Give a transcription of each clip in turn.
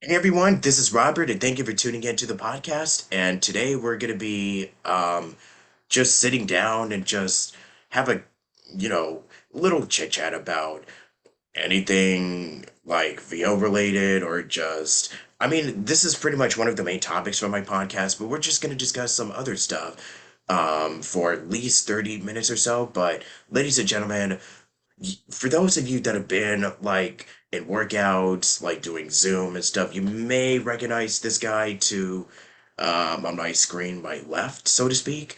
Hey everyone, this is Robert, and thank you for tuning in to the podcast. And today we're going to be just sitting down and just have a, you know, little chit chat about anything like VO related or just, I mean, this is pretty much one of the main topics for my podcast, but we're just going to discuss some other stuff for at least 30 minutes or so. But ladies and gentlemen, for those of you that have been like in workouts, like doing Zoom and stuff, you may recognize this guy to on my screen, my left, so to speak.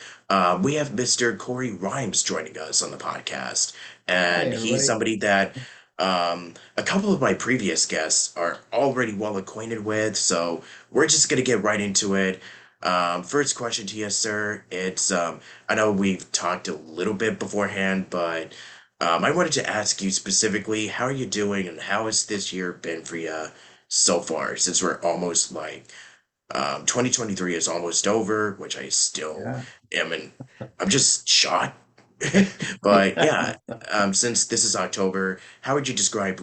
We have Mr. Cory Rimes joining us on the podcast, Hi, and he's everybody. somebody that a couple of my previous guests are already well acquainted with, so we're just gonna get right into it. First question to you, sir. I know we've talked a little bit beforehand, but I wanted to ask you specifically, how are you doing and how has this year been for you so far? Since we're almost 2023 is almost over, which I still Yeah. am in, I'm just shocked. But yeah, since this is October, how would you describe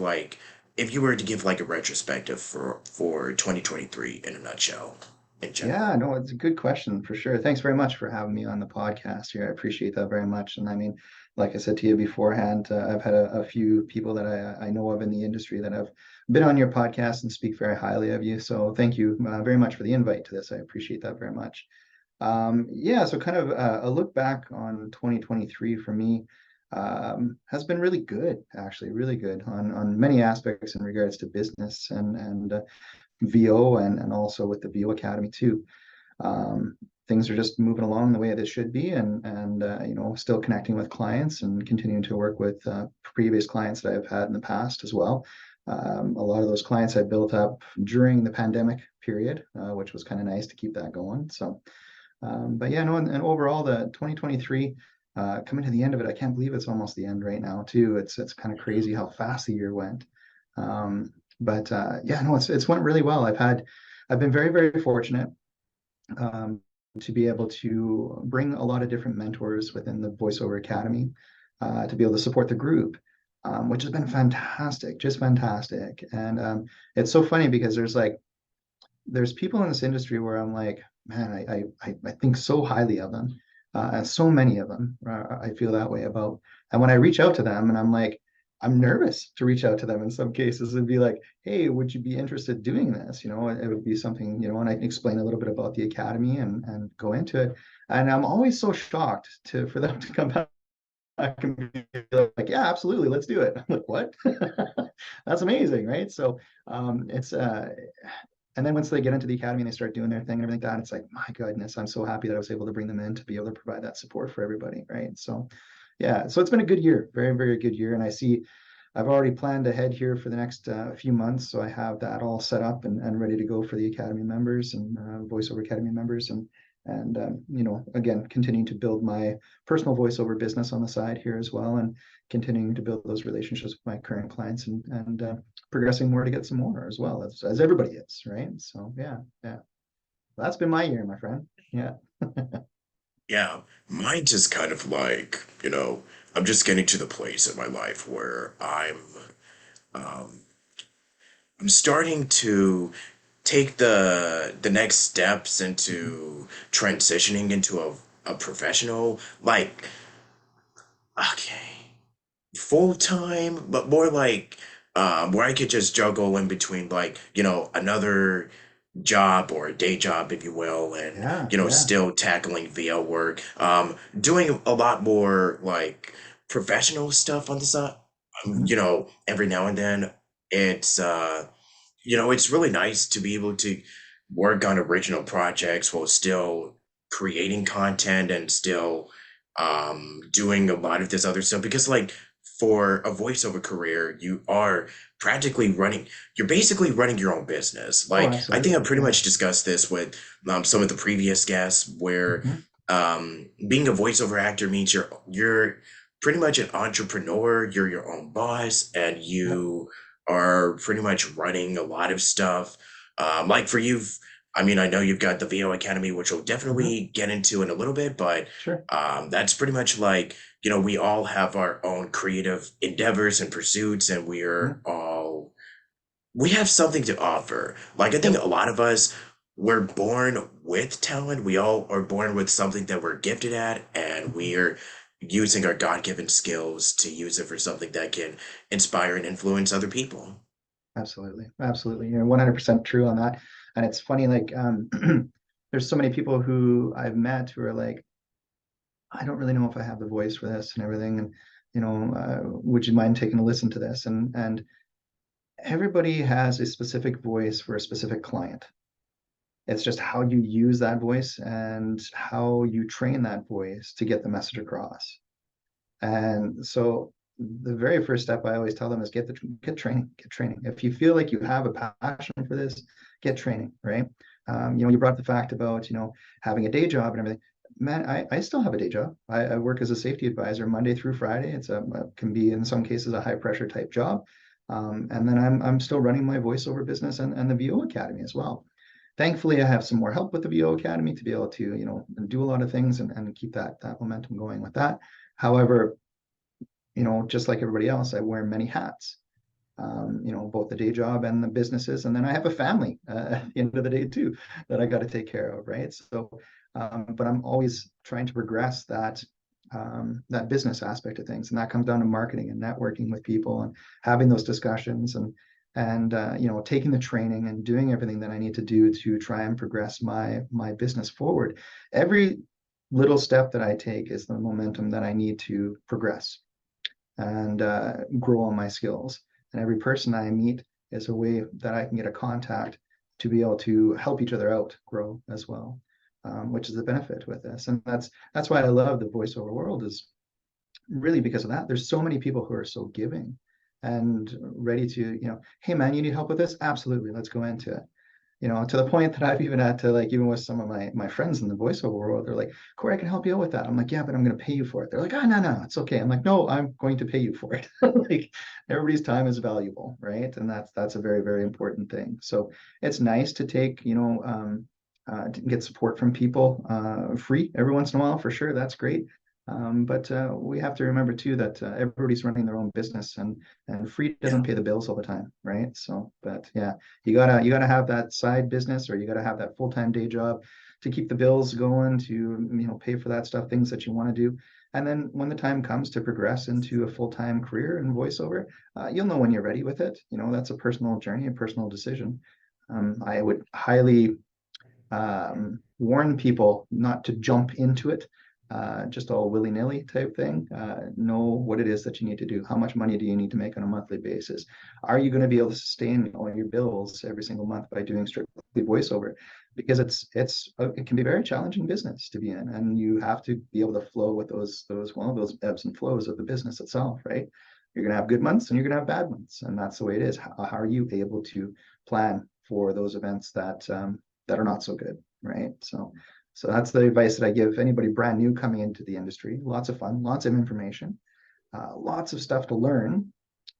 if you were to give like a retrospective for 2023 in a nutshell, in Yeah, general? no, it's a good question for sure. Thanks very much for having me on the podcast here. I appreciate that very much. And I mean, like I said to you beforehand, I've had a few people that I know of in the industry that have been on your podcast and speak very highly of you. So thank you very much for the invite to this. I appreciate that very much. Yeah, so kind of a look back on 2023 for me has been really good, actually, really good on many aspects in regards to business and VO and also with the VO Academy too. Things are just moving along the way it should be, and still connecting with clients and continuing to work with previous clients that I've had in the past as well. A lot of those clients I built up during the pandemic period, which was kind of nice to keep that going. So, but yeah, no, and overall, the 2023 coming to the end of it, I can't believe it's almost the end right now too. It's kind of crazy how fast the year went. But yeah, no, it's went really well. I've been very fortunate um, to be able to bring a lot of different mentors within the voiceover academy to be able to support the group, which has been fantastic, just fantastic. And it's so funny because there's people in this industry where I'm like, man, I think so highly of them, and so many of them I feel that way about. And when I reach out to them, and I'm like, I'm nervous to reach out to them in some cases and be like, hey, would you be interested in doing this? It would be something, and I can explain a little bit about the academy and go into it. And I'm always so shocked to for them to come back and be like, yeah, absolutely, let's do it. I'm like, what? That's amazing, right? So it's and then once they get into the academy and they start doing their thing and everything like that, it's like, my goodness, I'm so happy that I was able to bring them in to be able to provide that support for everybody, right? So, yeah, so it's been a good year, very good year, and I've already planned ahead here for the next few months, so I have that all set up and ready to go for the academy members and voiceover academy members, and again, continuing to build my personal voiceover business on the side here as well, and continuing to build those relationships with my current clients and progressing more to get some more as well as everybody is, right? So yeah, that's been my year, my friend. Yeah. Yeah, mine just kind of I'm just getting to the place in my life where um, I'm starting to take the next steps Mhm. into transitioning into a professional, like, okay, full time, but more like where I could just juggle in between another job or a day job, if you will, and Yeah, yeah. still tackling VO work. Doing a lot more like professional stuff on the side. Mhm. Every now and then it's it's really nice to be able to work on original projects while still creating content and still doing a lot of this other stuff because for a voiceover career you're basically running your own business. Oh, Like I think I absolutely. pretty Yeah. much discussed this with some of the previous guests where Mhm. being a voiceover actor means you're pretty much an entrepreneur, you're your own boss, and Yep. you are pretty much running a lot of stuff. Like for you, I mean, I know you've got the VO Academy, which we'll Mhm. definitely get into in a little bit, but Sure. that's pretty much we all have our own creative endeavors and pursuits, and we're Mhm. all we have something to offer. Like, I think Yep, a lot of us, we're born with talent. We all are born with something that we're gifted at, and we are using our God-given skills to use it for something that can inspire and influence other people. absolutely, absolutely. You're 100% true on that. And it's funny, like, there's so many people who I've met who are like, I don't really know if I have the voice for this and everything. And, would you mind taking a listen to this? And everybody has a specific voice for a specific client. It's just how you use that voice and how you train that voice to get the message across. And so the very first step I always tell them is get training, get training. If you feel like you have a passion for this, get training, right? You brought up the fact about, having a day job and everything. Man, I still have a day job. I work as a safety advisor Monday through Friday. It's can be in some cases a high pressure type job. And then I'm still running my voiceover business and the VO Academy as well. Thankfully, I have some more help with the VO Academy to be able to, do a lot of things and keep that momentum going with that. However, just like everybody else, I wear many hats. Both the day job and the businesses, and then I have a family at the end of the day too that I got to take care of, right? So, but I'm always trying to progress that business aspect of things, and that comes down to marketing and networking with people and having those discussions and taking the training and doing everything that I need to do to try and progress my business forward. Every little step that I take is the momentum that I need to progress and grow on my skills. And every person I meet is a way that I can get a contact to be able to help each other out grow as well, which is the benefit with this. And that's why I love the voiceover world is really because of that. There's so many people who are so giving and ready to, hey man, you need help with this? Absolutely, let's go into it. To the point that I've even had to, like, even with some of my friends in the voiceover world, they're like, Cory, I can help you out with that. I'm like, yeah, but I'm going to pay you for it. They're like, oh, no, it's okay. I'm like, no, I'm going to pay you for it. Like, everybody's time is valuable, right? And that's a very, very important thing. So it's nice to take, to get support from people free every once in a while, for sure. That's great. But we have to remember too that everybody's running their own business, and free doesn't Yeah. pay the bills all the time, right? So, but yeah, you gotta have that side business, or you gotta have that full-time day job to keep the bills going, to pay for that stuff, things that you want to do. And then when the time comes to progress into a full-time career in voiceover, you'll know when you're ready with it. That's a personal journey, a personal decision. I would highly warn people not to jump into it just all willy-nilly type thing. Know what it is that you need to do. How much money do you need to make on a monthly basis? Are you going to be able to sustain all your bills every single month by doing strictly voiceover? Because it can be a very challenging business to be in, and you have to be able to flow with those ebbs and flows of the business itself, right? You're going to have good months and you're going to have bad months, and that's the way it is. How are you able to plan for those events that are not so good, right? So that's the advice that I give anybody brand new coming into the industry. Lots of fun, lots of information, lots of stuff to learn.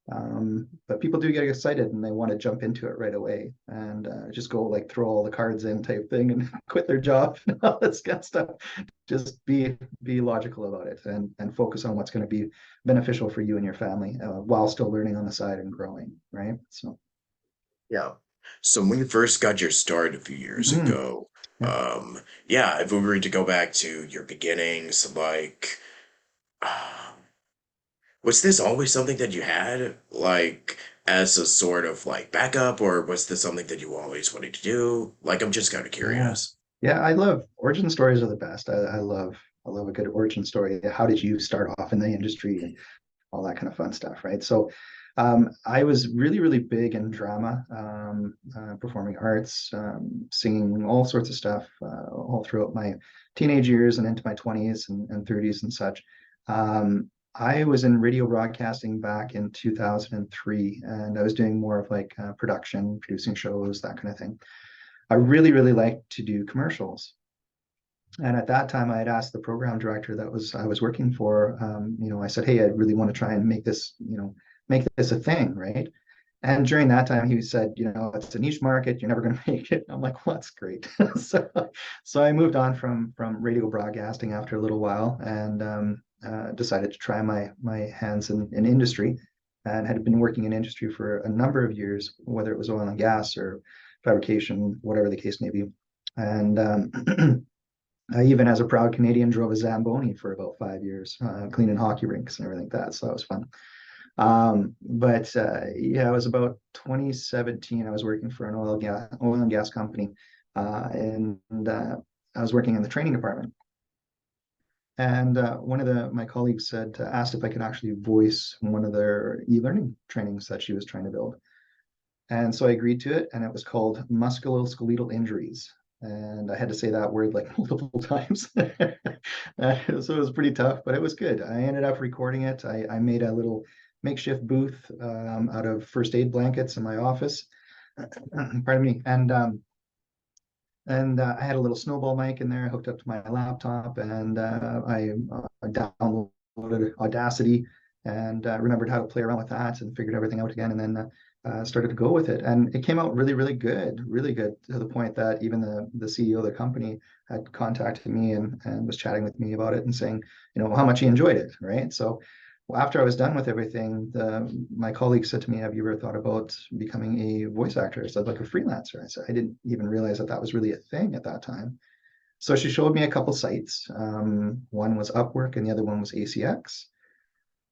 But people do get excited and they want to jump into it right away and just go like throw all the cards in type thing and quit their job and all this kind of stuff. Just be logical about it and focus on what's going to be beneficial for you and your family while still learning on the side and growing, right? So, Yeah. So when you first got your start a few years mm, ago, yeah. yeah, if we were to go back to your beginnings, like, was this always something that you had, like, as a sort of like backup, or was this something that you always wanted to do? Like, I'm just kind of Yeah. curious. Yeah, I love origin stories are the best. I love a good origin story. How did you start off in the industry and all that kind of fun stuff, right? So I was really, really big in drama, performing arts, singing all sorts of stuff all throughout my teenage years and into my 20s and 30s and such. I was in radio broadcasting back in 2003, and I was doing more of like production, producing shows, that kind of thing. I really, really liked to do commercials. And at that time, I had asked the program director that I was working for, I said, hey, I really want to try and make this a thing, right? And during that time, he said, it's a niche market. You're never going to make it. I'm like, well, that's great. so, so I moved on from radio broadcasting after a little while and decided to try my hands in industry. and had been working in industry for a number of years, whether it was oil and gas or fabrication, whatever the case may be. And I even, as a proud Canadian, drove a Zamboni for about 5 years, cleaning hockey rinks and everything like that. So that was fun. But yeah, it was about 2017. I was working for an oil and gas company, and I was working in the training department. And one of my colleagues asked if I could actually voice one of their e-learning trainings that she was trying to build. And so I agreed to it, and it was called musculoskeletal injuries. And I had to say that word like multiple times. So it was pretty tough, but it was good. I ended up recording it. I made a little makeshift booth out of first aid blankets in my office. Pardon me. And I had a little snowball mic in there hooked up to my laptop, and I downloaded Audacity and remembered how to play around with that and figured everything out again, and then started to go with it. And it came out really good to the point that even the CEO of the company had contacted me and was chatting with me about it and saying, how much he enjoyed it, right? So well, after I was done with everything, my colleague said to me, "Have you ever thought about becoming a voice actor?" I said, "Like a freelancer." I said, "I didn't even realize that that was really a thing at that time." So she showed me a couple sites. One was Upwork and the other one was ACX.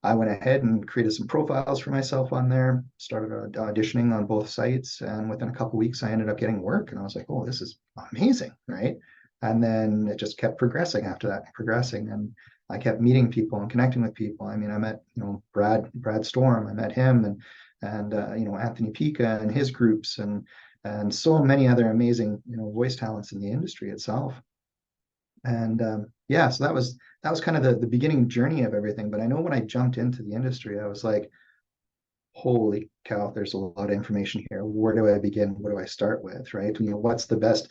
I went ahead and created some profiles for myself on there, started auditioning on both sites, and within a couple weeks, I ended up getting work, and I was like, "Oh, this is amazing, right?" And then it just kept progressing after that, progressing, and I kept meeting people and connecting with people. I mean, I met, Brad Storm, I met him, and Anthony Pica and his groups, and so many other amazing, voice talents in the industry itself. And yeah, so that was kind of the beginning journey of everything. But I know when I jumped into the industry, I was like, holy cow, there's a lot of information here. Where do I begin? What do I start with? Right? What's the best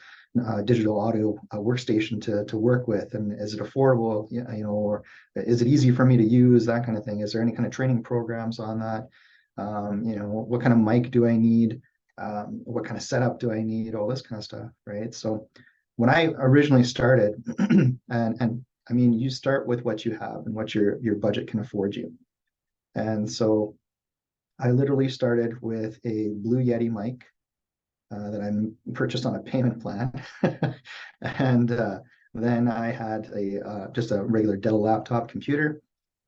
digital audio workstation to work with? And is it affordable? Or is it easy for me to use? That kind of thing. Is there any kind of training programs on that? What kind of mic do I need? What kind of setup do I need? All this kind of stuff, right? So when I originally started, and I mean, you start with what you have and what your budget can afford you. And so I literally started with a Blue Yeti mic that I purchased on a payment plan, and then I had a just a regular Dell laptop computer.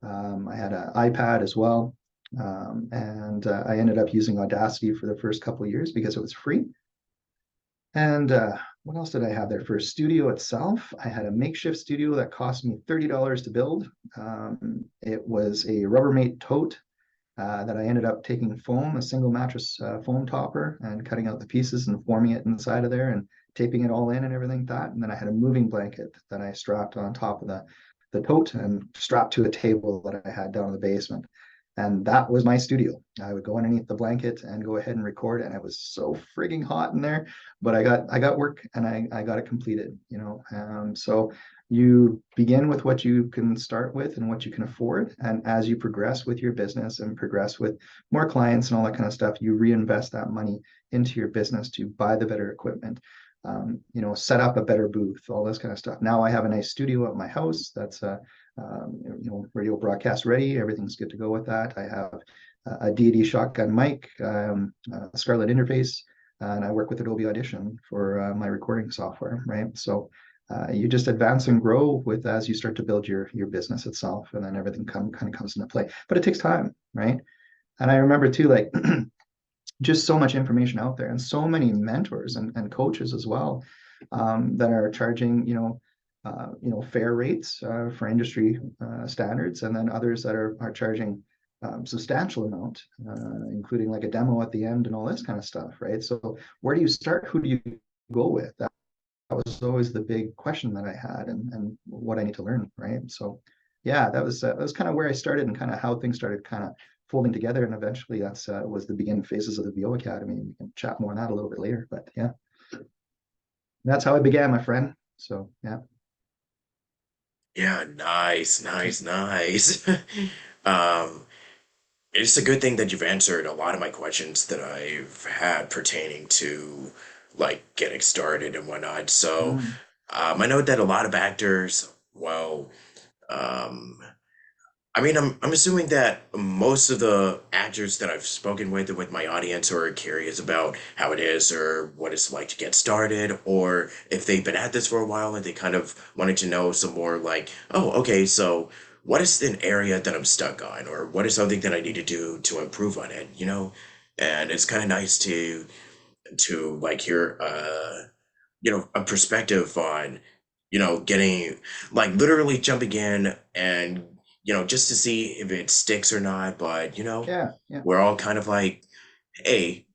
I had an iPad as well, and I ended up using Audacity for the first couple of years because it was free. And what else did I have there? For a studio itself, I had a makeshift studio that cost me $30 to build. It was a Rubbermaid tote that I ended up taking foam, a single mattress foam topper, and cutting out the pieces and forming it inside of there and taping it all in and everything like that. And then I had a moving blanket that I strapped on top of the tote and strapped to a table that I had down in the basement. And that was my studio. I would go underneath the blanket and go ahead and record, and it was so frigging hot in there. But I got work, and I got it completed. So you begin with what you can start with and what you can afford. And as you progress with your business and progress with more clients and all that kind of stuff, you reinvest that money into your business to buy the better equipment, set up a better booth, all this kind of stuff. Now I have a nice studio at my house that's radio broadcast ready. Everything's good to go with that. I have a deity shotgun mic, a Scarlett interface, and I work with Adobe Audition for my recording software, right? So you just advance and grow with as you start to build your business itself, and then everything kind of comes into play. But it takes time, right? And I remember too, like just so much information out there, and so many mentors and coaches as well that are charging, fair rates for industry standards, and then others that are charging substantial amount, including like a demo at the end and all this kind of stuff, right? So where do you start? Who do you go with? That was always the big question that I had, and what I need to learn, right? So yeah, that was kind of where I started and kind of how things started kind of folding together, and eventually that's was the beginning phases of the VO Academy, and we can chat more on that a little bit later. But yeah, that's how I began, my friend. So yeah. Yeah, nice, nice, nice. Um, it's a good thing that you've answered a lot of my questions that I've had pertaining to like getting started and whatnot. So, Mm, I know that a lot of actors, well, um, I mean, I'm assuming that most of the actors that I've spoken with my audience, are curious about how it is or what it's like to get started, or if they've been at this for a while and they kind of wanted to know some more, like, oh, okay, so what is an area that I'm stuck on, or what is something that I need to do to improve on it, you know? And it's kind of nice to like hear a perspective on, getting, like, literally jumping in and, just to see if it sticks or not. But, Yeah, yeah. we're all kind of like, hey,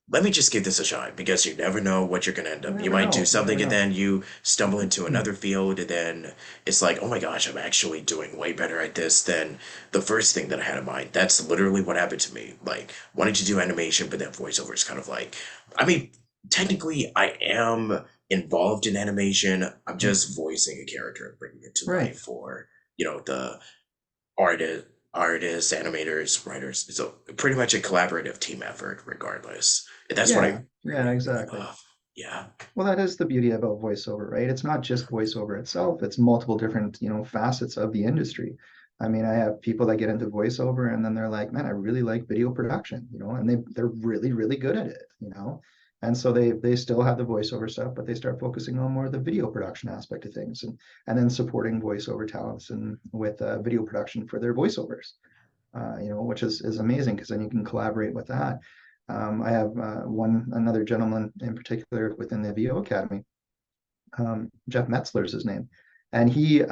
let me just give this a shot, because you never know what you're going to end You up. You never might do know. You never something and know. then you stumble into another field, and then it's like, oh my gosh, I'm actually doing way better at this than the first thing that I had in mind. That's literally what happened to me. Like, wanting to do animation, but then voiceover is kind of like, I mean, technically, I am involved in animation. I'm just voicing a character and bringing it to Right. life for, the artist, artists, animators, writers. It's a pretty much a collaborative team effort, regardless. And that's what I Yeah, yeah, really, really exactly. love. Yeah. Well, that is the beauty about voiceover, right? It's not just voiceover itself, it's multiple different, facets of the industry. I mean, I have people that get into voiceover and then they're like, man, I really like video production, and they're really, really good at it. And so they still have the voiceover stuff, but they start focusing on more of the video production aspect of things and then supporting voiceover talents and with video production for their voiceovers, which is amazing because then you can collaborate with that. I have another gentleman in particular within the VO Academy. Jeff Metzler is his name, and he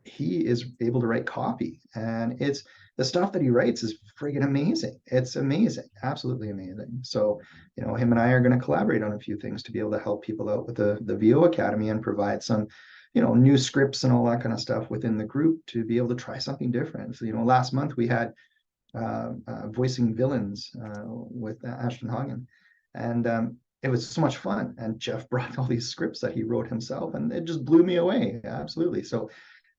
is able to write copy, and it's the stuff that he writes is friggin' amazing. It's amazing, absolutely amazing. So, him and I are going to collaborate on a few things to be able to help people out with the VO Academy and provide some, new scripts and all that kind of stuff within the group to be able to try something different. So, last month we had voicing villains with Ashton Hagen. And it was so much fun. And Jeff brought all these scripts that he wrote himself, and it just blew me away. Absolutely. So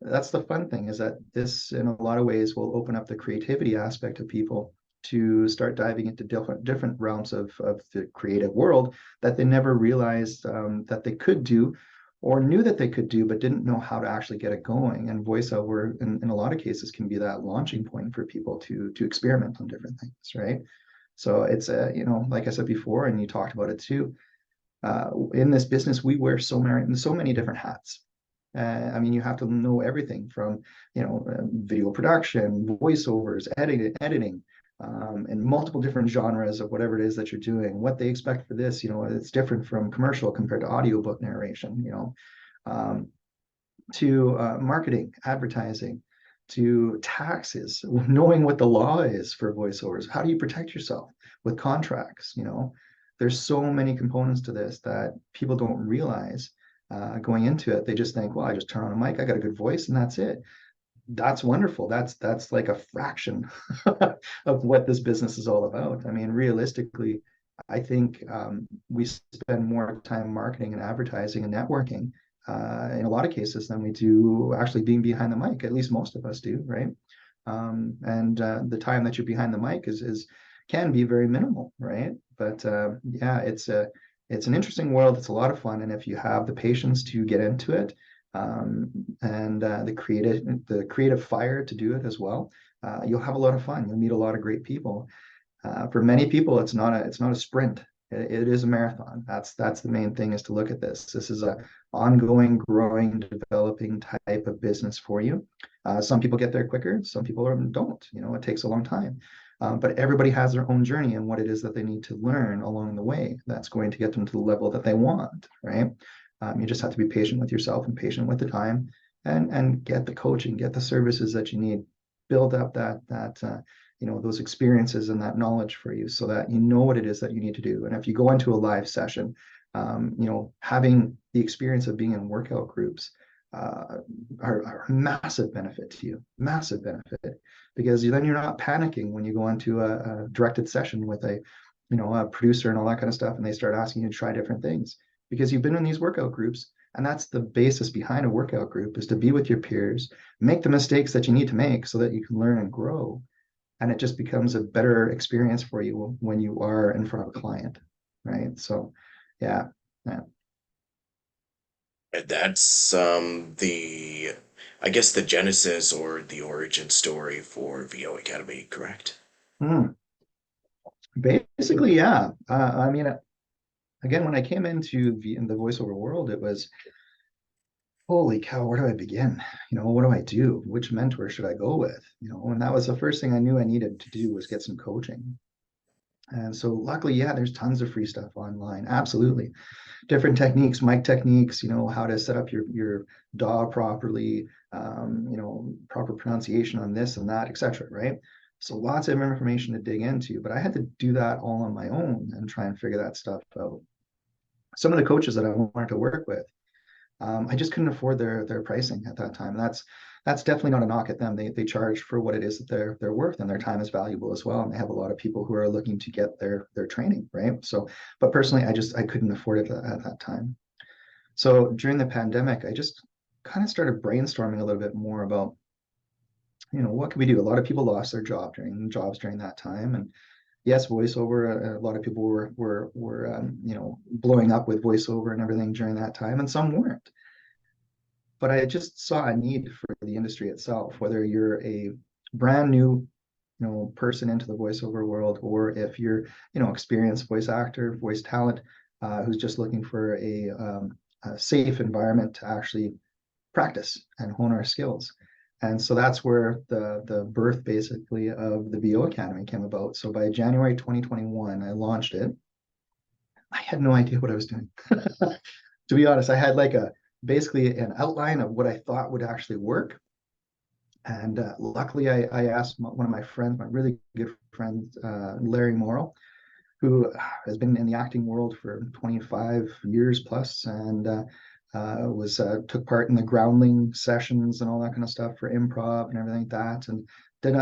that's the fun thing is that this, in a lot of ways, will open up the creativity aspect of people to start diving into different realms of the creative world that they never realized that they could do or knew that they could do, but didn't know how to actually get it going. And voiceover, in a lot of cases, can be that launching point for people to experiment on different things, right? So it's like I said before, and you talked about it too. In this business, we wear so many different hats. I mean, you have to know everything from, video production, voiceovers, editing, and multiple different genres of whatever it is that you're doing. What they expect for this, it's different from commercial compared to audiobook narration. Um, to marketing, advertising, to taxes, knowing what the law is for voiceovers. How do you protect yourself with contracts? There's so many components to this that people don't realize going into it. They just think, well, I just turn on a mic, I got a good voice, and that's it. That's wonderful. That's like a fraction of what this business is all about. I mean, realistically, I think we spend more time marketing and advertising and networking in a lot of cases than we do actually being behind the mic. At least most of us do, right? And the time that you're behind the mic is can be very minimal, right? But yeah, it's an interesting world. It's a lot of fun, and if you have the patience to get into it, um, and the creative fire to do it as well, you'll have a lot of fun. You'll meet a lot of great people. For many people, it's not a sprint. It is a marathon. That's the main thing is to look at this. This is a ongoing, growing, developing type of business for you. Some people get there quicker. Some people don't. It takes a long time. But everybody has their own journey and what it is that they need to learn along the way. That's going to get them to the level that they want, right? You just have to be patient with yourself and patient with the time, and get the coaching, get the services that you need, build up those experiences and that knowledge for you so that you know what it is that you need to do. And if you go into a live session, having the experience of being in workout groups are a massive benefit to you, massive benefit, because then you're not panicking when you go into a directed session with a producer and all that kind of stuff, and they start asking you to try different things because you've been in these workout groups. And that's the basis behind a workout group is to be with your peers, make the mistakes that you need to make so that you can learn and grow, and it just becomes a better experience for you when you are in front of a client, right? So yeah, yeah. And that's the I guess the genesis or the origin story for VO Academy, correct? Hmm. Basically, yeah. I mean, again, when I came into in the voiceover world, it was, holy cow, where do I begin? What do I do? Which mentor should I go with? And that was the first thing I knew I needed to do was get some coaching. And so luckily, yeah, there's tons of free stuff online. Absolutely. Different techniques, mic techniques, how to set up your DAW properly, proper pronunciation on this and that, etc. Right? So lots of information to dig into, but I had to do that all on my own and try and figure that stuff out. Some of the coaches that I wanted to work with, I just couldn't afford their pricing at that time. That's definitely not a knock at them. They charge for what it is that they're worth, and their time is valuable as well. And they have a lot of people who are looking to get their training, right? So, but personally, I couldn't afford it at that time. So during the pandemic, I just kind of started brainstorming a little bit more about, what can we do? A lot of people lost their jobs during that time, and yes, voiceover. A lot of people were blowing up with voiceover and everything during that time, and some weren't. But I just saw a need for the industry itself, whether you're a brand new, person into the voiceover world, or if you're, experienced voice actor, voice talent, who's just looking for a safe environment to actually practice and hone our skills. And so that's where the birth basically of the VO Academy came about. So by January 2021, I launched it. I had no idea what I was doing. To be honest, I had like a basically an outline of what I thought would actually work. And luckily, I asked one of my friends, my really good friend, Larry Morrill, who has been in the acting world for 25 years plus, and was took part in the groundling sessions and all that kind of stuff for improv and everything like that, and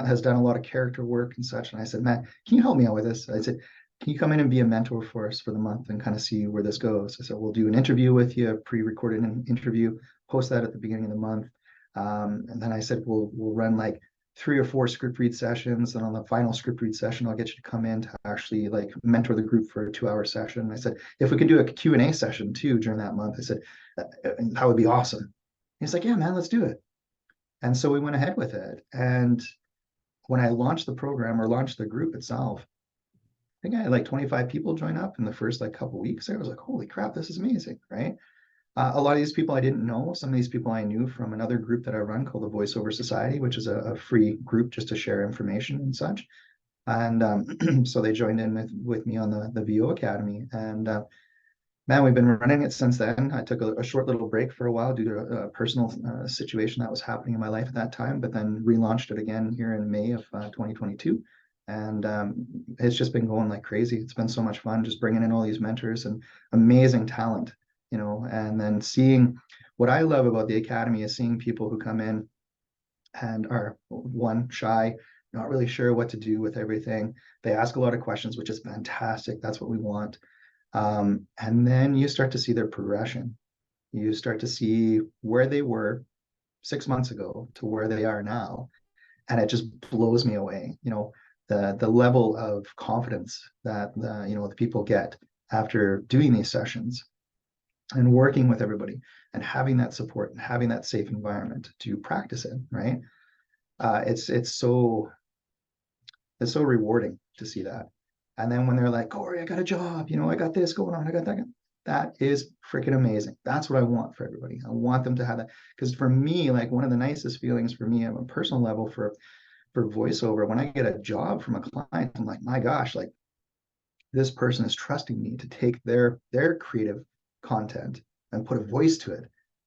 has done a lot of character work and such. And I said, Matt, can you help me out with this? I said, can you come in and be a mentor for us for the month and kind of see where this goes? I said, we'll do an interview with you, a pre-recorded interview, post that at the beginning of the month. And then I said, we'll run like 3 or 4 script read sessions. And on the final script read session, I'll get you to come in to actually like mentor the group for a 2-hour session. And I said, if we could do a Q&A session too during that month, I said, that would be awesome. And he's like, yeah, man, let's do it. And so we went ahead with it. And when I launched the program or launched the group itself, I think I had like 25 people join up in the first like couple weeks. I was like, holy crap, this is amazing, right? A lot of these people I didn't know. Some of these people I knew from another group that I run called the Voiceover Society, which is a free group just to share information and such. And so they joined in with me on the VO Academy. And man, we've been running it since then. I took a short little break for a while due to a personal situation that was happening in my life at that time, but then relaunched it again here in May of 2022. And it's just been going like crazy. It's been so much fun just bringing in all these mentors and amazing talent, and then seeing what I love about the Academy is seeing people who come in and are one shy, not really sure what to do with everything. They ask a lot of questions, which is fantastic. That's what we want. And then you start to see their progression. You start to see where they were 6 months ago to where they are now. And it just blows me away. The level of confidence that the people get after doing these sessions and working with everybody and having that support and having that safe environment to practice it, right? It's so rewarding to see that. And then when they're like, Cory, I got a job, I got this going on, I got that. That is freaking amazing. That's what I want for everybody. I want them to have that. Because for me, like one of the nicest feelings for me on a personal level for voiceover, when I get a job from a client, I'm like, my gosh, like this person is trusting me to take their creative content and put a voice to it.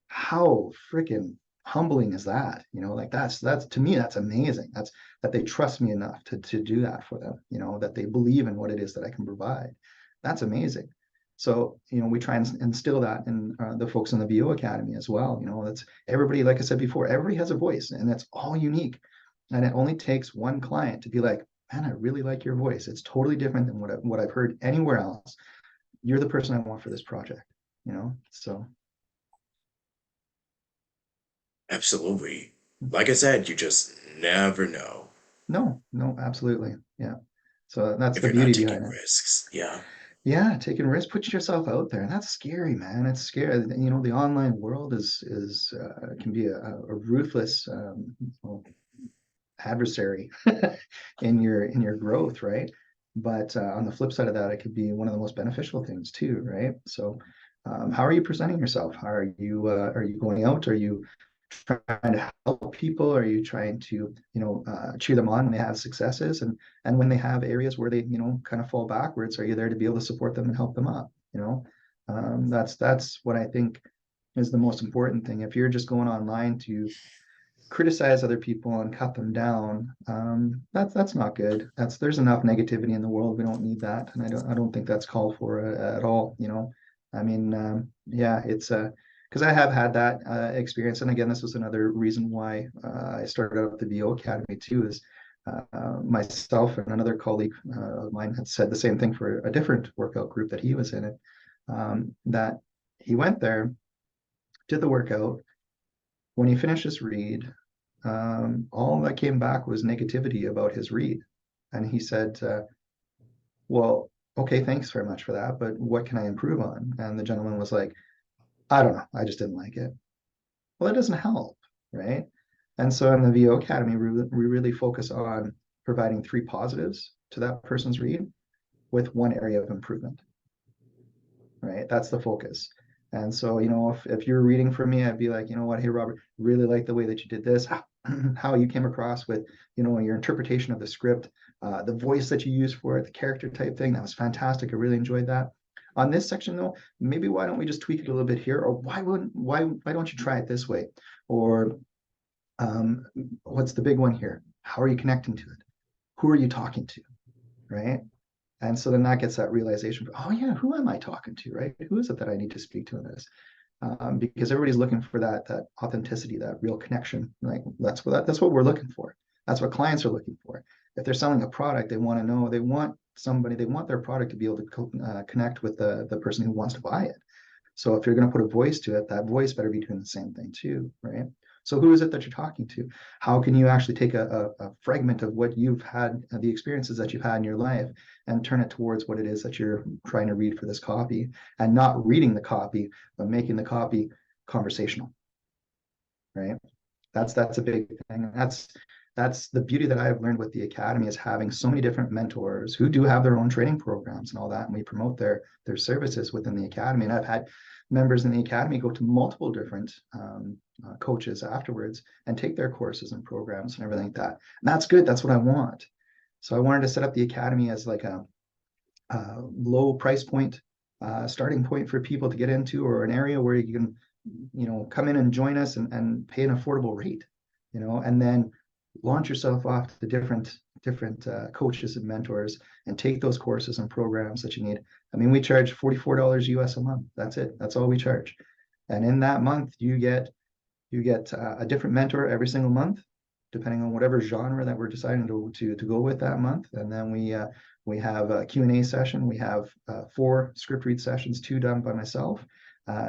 How freaking humbling is that? Like that's to me, that's amazing. That's that they trust me enough to do that for them, that they believe in what it is that I can provide. That's amazing. So, we try and instill that in the folks in the VO Academy as well. That's everybody, like I said before, everybody has a voice and that's all unique. And it only takes one client to be like, man, I really like your voice. It's totally different than what I've heard anywhere else. You're the person I want for this project, So Absolutely. Like I said, you just never know no, no, absolutely. Yeah. So that's if the you're not beauty taking behind it. risks. Yeah. Yeah, taking risks, put yourself out there. That's scary, man. It's scary. You know, the online world is can be a ruthless well, adversary in your growth, right? But on the flip side of that, it could be one of the most beneficial things too, right? So, how are you presenting yourself? How are you going out? Are you trying to help people? Are you trying to, cheer them on when they have successes, and when they have areas where they, kind of fall backwards? Are you there to be able to support them and help them up? That's what I think is the most important thing. If you're just going online to criticize other people and cut them down, that's not good. There's enough negativity in the world. We don't need that, and I don't think that's called for at all. I mean, yeah, it's because I have had that experience, and again, this was another reason why I started out at the VO Academy too. Is myself and another colleague of mine had said the same thing for a different workout group that he was in it. That he went there, did the workout. When he finished his read, all that came back was negativity about his read. And he said, well, okay, thanks very much for that, but what can I improve on? And the gentleman was like, I don't know, I just didn't like it. Well, that doesn't help, right? And so in the VO Academy, we really focus on providing three positives to that person's read with one area of improvement, right? That's the focus. And so, if you're reading for me, I'd be like, you know what, hey, Robert, really like the way that you did this, how you came across with, your interpretation of the script, the voice that you use for it, the character type thing. That was fantastic. I really enjoyed that. On this section, though, maybe why don't we just tweak it a little bit here, or why don't you try it this way, or um, what's the big one here? How are you connecting to it? Who are you talking to? Right? And so then that gets that realization, oh yeah, who am I talking to, right? Who is it that I need to speak to in this? Because everybody's looking for that authenticity, that real connection. Like that's what we're looking for. That's what clients are looking for. If they're selling a product, they want to know, they want their product to be able to connect with the person who wants to buy it. So if you're going to put a voice to it, that voice better be doing the same thing too, right? So who is it that you're talking to? How can you actually take a fragment of what you've had, the experiences that you've had in your life, and turn it towards what it is that you're trying to read for this copy, and not reading the copy, but making the copy conversational, right? That's a big thing. That's the beauty that I've learned with the academy, is having so many different mentors who do have their own training programs and all that, and we promote their services within the academy. And I've had members in the academy go to multiple different coaches afterwards and take their courses and programs and everything like that. And that's good. That's what I want. So I wanted to set up the academy as like a low price point starting point for people to get into, or an area where you can come in and join us and pay an affordable rate, and then launch yourself off to different coaches and mentors, and take those courses and programs that you need. I mean, we charge $44 US a month. That's it. That's all we charge. And in that month, you get a different mentor every single month, depending on whatever genre that we're deciding to go with that month. And then we have a Q&A session. We have 4 script read sessions, 2 done by myself,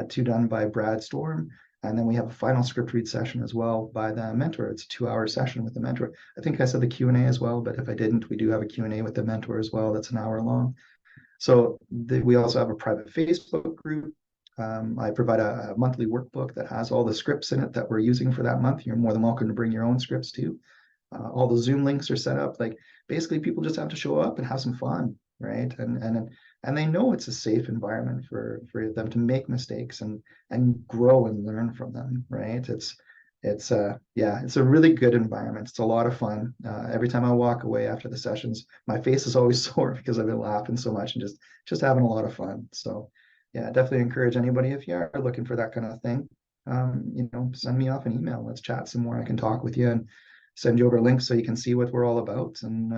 2 done by Brad Storm. And then we have a final script read session as well by the mentor. It's a 2-hour session with the mentor. I think I said the Q&A as well, but if I didn't, we do have a Q&A with the mentor as well. That's an hour long. So we also have a private Facebook group. I provide a monthly workbook that has all the scripts in it that we're using for that month. You're more than welcome to bring your own scripts too. All the Zoom links are set up. Like, basically, people just have to show up and have some fun, right? And they know it's a safe environment for them to make mistakes and grow and learn from them, right? It's a really good environment. It's a lot of fun. Every time I walk away after the sessions, my face is always sore because I've been laughing so much and just having a lot of fun. So yeah, definitely encourage anybody, if you are looking for that kind of thing, send me off an email. Let's chat some more. I can talk with you and send you over links so you can see what we're all about. And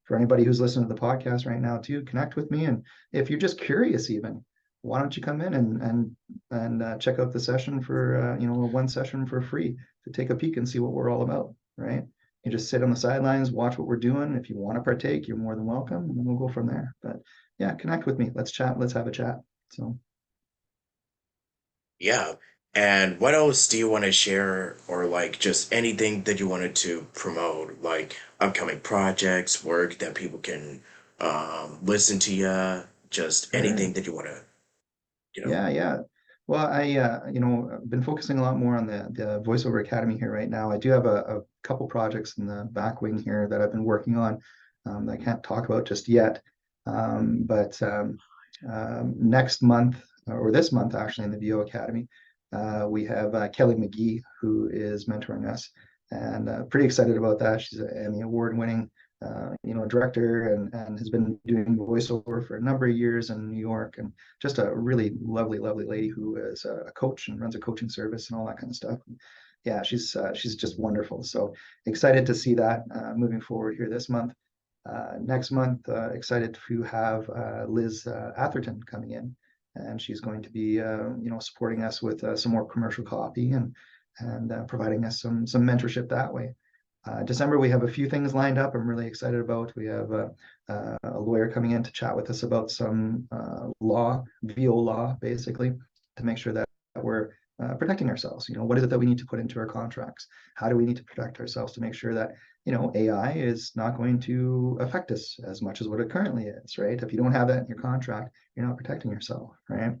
for anybody who's listening to the podcast right now too, connect with me. And if you're just curious, even, why don't you come in and check out the session for one session for free, to take a peek and see what we're all about, right? You just sit on the sidelines, watch what we're doing. If you want to partake, you're more than welcome, and then we'll go from there. But yeah, connect with me. Let's chat. Let's have a chat. So Yeah. And what else do you want to share, or like just anything that you wanted to promote, like upcoming projects, work that people can listen to you? just anything Sure. that you want to, you know. Yeah, yeah. Well, I've been focusing a lot more on the voiceover academy here right now. I do have a couple projects in the back wing here that I've been working on that I can't talk about just yet. But next month, or this month actually, in the VO Academy, we have Kelly McGee, who is mentoring us, and pretty excited about that. She's an Emmy award-winning director, and has been doing voiceover for a number of years in New York, and just a really lovely, lovely lady who is a coach and runs a coaching service and all that kind of stuff. Yeah, she's just wonderful. So excited to see that moving forward here this month. Next month, excited to have Liz Atherton coming in, and she's going to be supporting us with some more commercial copy and providing us some mentorship that way. December, we have a few things lined up I'm really excited about. We have a lawyer coming in to chat with us about some law, VO law, basically, to make sure that we're protecting ourselves. What is it that we need to put into our contracts? How do we need to protect ourselves to make sure that, AI is not going to affect us as much as what it currently is, right? If you don't have that in your contract, you're not protecting yourself, right?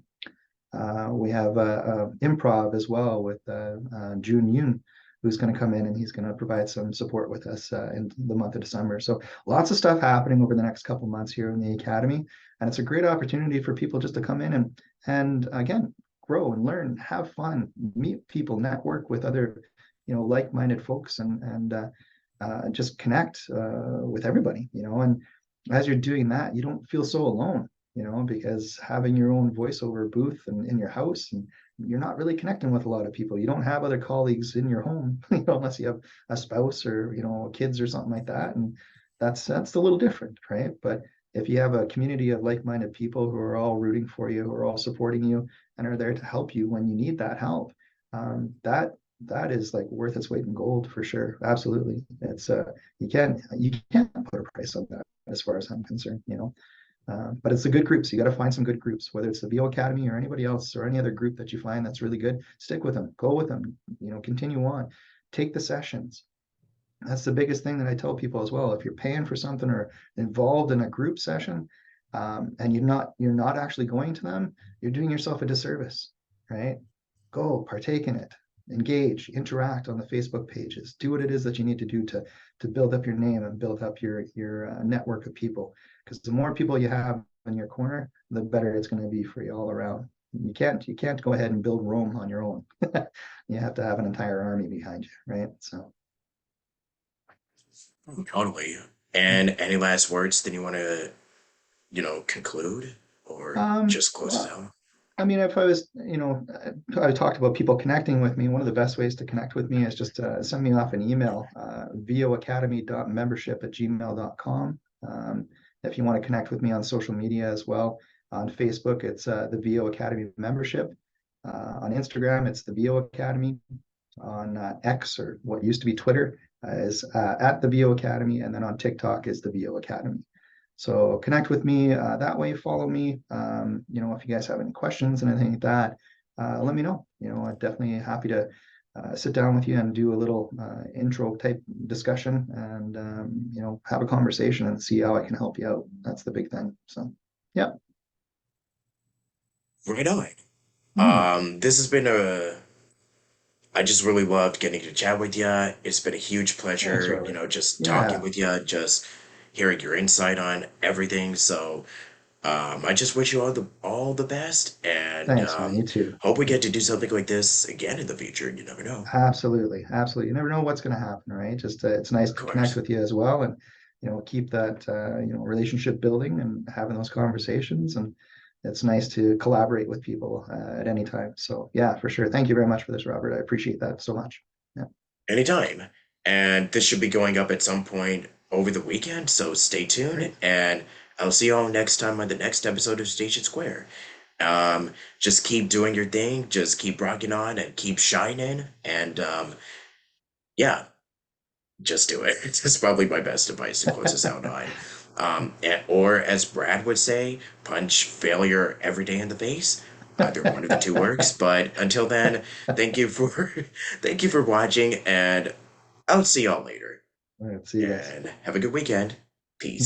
We have improv as well with June Yoon, who's going to come in and he's going to provide some support with us in the month of December. So lots of stuff happening over the next couple months here in the academy, and it's a great opportunity for people just to come in and again grow and learn, have fun, meet people, network with other like-minded folks, and just connect with everybody. And as you're doing that, you don't feel so alone, because having your own voiceover booth and in your house, and you're not really connecting with a lot of people. You don't have other colleagues in your home, unless you have a spouse or, kids or something like that. And that's a little different, right? But if you have a community of like-minded people who are all rooting for you, who are all supporting you and are there to help you when you need that help, that is like worth its weight in gold for sure. Absolutely. It's you can't put a price on that as far as I'm concerned. But it's the good groups. You got to find some good groups, whether it's the VO Academy or anybody else or any other group that you find that's really good. Stick with them, go with them, continue on, take the sessions. That's the biggest thing that I tell people as well. If you're paying for something or involved in a group session, and you're not actually going to them, you're doing yourself a disservice, right? Go partake in it, engage, interact on the Facebook pages, do what it is that you need to do to build up your name and build up your network of people. Because the more people you have in your corner, the better it's going to be for you all around. You can't go ahead and build Rome on your own. You have to have an entire army behind you, right? So Totally. yeah. And any last words that you want to, conclude or just close us Well, out? I mean, if I was, I talked about people connecting with me. One of the best ways to connect with me is just send me off an email, voacademy.membership@gmail.com. If you want to connect with me on social media as well, on Facebook, it's the VO Academy membership. On Instagram, it's the VO Academy. On X, or what used to be Twitter, is at the VO Academy. And then on TikTok is the VO Academy. So connect with me that way, follow me. If you guys have any questions and anything like that, let me know. I'm definitely happy to sit down with you and do a little intro type discussion and, have a conversation and see how I can help you out. That's the big thing. So, yeah. Right on. Hmm. This has been I just really loved getting to chat with you. It's been a huge Thanks, pleasure, Robert. just talking Yeah. with you, just hearing your insight on everything. So, I just wish you all the best, and Thanks, man. You too. hope we get to do something like this again in the future. You never know. Absolutely, absolutely. You never know what's going to happen, right? Just it's nice Of to connect course. with you as well, and keep that relationship building and having those conversations. And it's nice to collaborate with people at any time. So yeah, for sure. Thank you very much for this, Robert. I appreciate that so much. Yeah, Anytime. And this should be going up at some point over the weekend, so stay tuned. great. And I'll see you all next time on the next episode of Station Square. Just keep doing your thing, just keep rocking on and keep shining. And yeah, just do it. It's probably my best advice to close us out on. Or as Brad would say, punch failure every day in the face. Either one of the two works. But until then, thank you for thank you for watching, and I'll see y'all later. All right, see you guys. And have a good weekend. Peace.